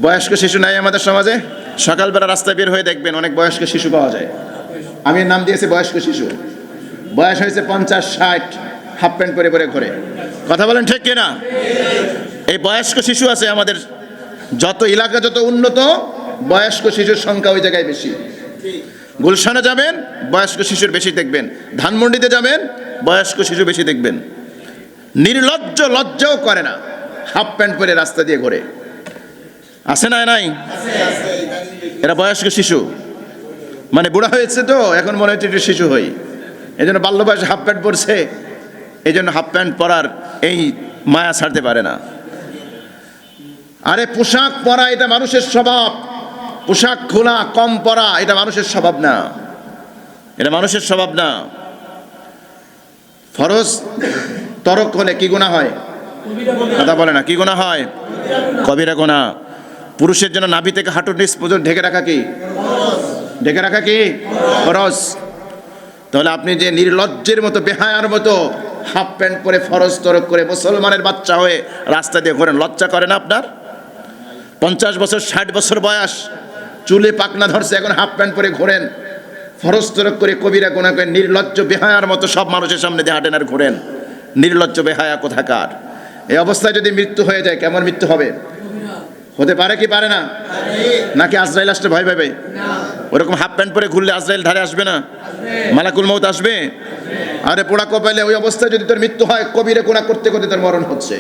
বয়স্ক শিশু নাই আমাদের সমাজে? সকালবেলা রাস্তায় বের হয়ে দেখবেন অনেক বয়স্ক শিশু পাওয়া যায়। আমি এর নাম দিয়েছি বয়স্ক শিশু। বয়স হয়েছে 50-60, হাফ প্যান্ট পরে পরে ঘোরে। কথা বলেন ঠিক কিনা? এই বয়স্ক শিশু আছে আমাদের। যত এলাকা যত উন্নত, বয়স্ক শিশুর সংখ্যা ওই জায়গায় বেশি। গুলশানে যাবেন, বয়স্ক শিশুর বেশি দেখবেন। ধানমন্ডিতে যাবেন, বয়স্ক শিশু বেশি দেখবেন। নির্লজ্জ, লজ্জাও করে না, হাফ প্যান্ট পরে রাস্তা দিয়ে ঘোরে। আছে না? নাই? এরা বয়স্ক শিশু। মানে বুড়া হয়েছে তো এখন মনে হচ্ছে একটু শিশু হই, এই জন্য বাল্য বয়সে হাফ প্যান্ট পরছে। এই জন্য হাফ প্যান্ট পরার এই মায়া ছাড়তে পারে না। আরে পোশাক পরা এটা মানুষের স্বভাব। পোশাক খোলা, কম পরা এটা মানুষের স্বভাব না। এটা মানুষের স্বভাব না। ফরজ তরক হলে কি গুনাহ হয়? কথা বলে না, কি গুনাহ হয়? কবিরা গুনাহ। পুরুষের জন্য নাভি থেকে হাঁটুর নিচ পর্যন্ত ঢেকে রাখা কি? ঢেকে রাখা কি ফরজ। তাহলে আপনি যে নির্লজ্জের মতো, বেহায়ার মতো হাফ প্যান্ট পরে ফরজ তরক করে মুসলমানের বাচ্চা হয়ে রাস্তা দিয়ে ঘোরেন, লজ্জা করে না আপনার? 50 বছর 60 বছর বয়স, চুলে পাকনা ধরছে, এখন হাফ প্যান্ট পরে ঘোরেন, ফরজ তরক করে কবিরা গুনাহ করেন। নির্লজ্জ বেহায়ার মতো সব মানুষের সামনে দিয়ে হাঁটেন আর ঘোরেন। নির্লজ্জ বেহায়া কোথাকার। এই অবস্থায় যদি মৃত্যু হয়ে যায়, কেমন মৃত্যু হবে? হতে পারে কি পারে না? নাকি আজরাইল আসতে ভয় পাবে? ওরকম হাফ প্যান্ট পরে ঘুরলে আজরাইল ধারে আসবে না? মালাকুল মউত আসবে? আরে পোড়া কপালে ওই অবস্থায় যদি তোর মৃত্যু হয়, কবিরা গুনাহ করতে করতে তোর মরণ হচ্ছে।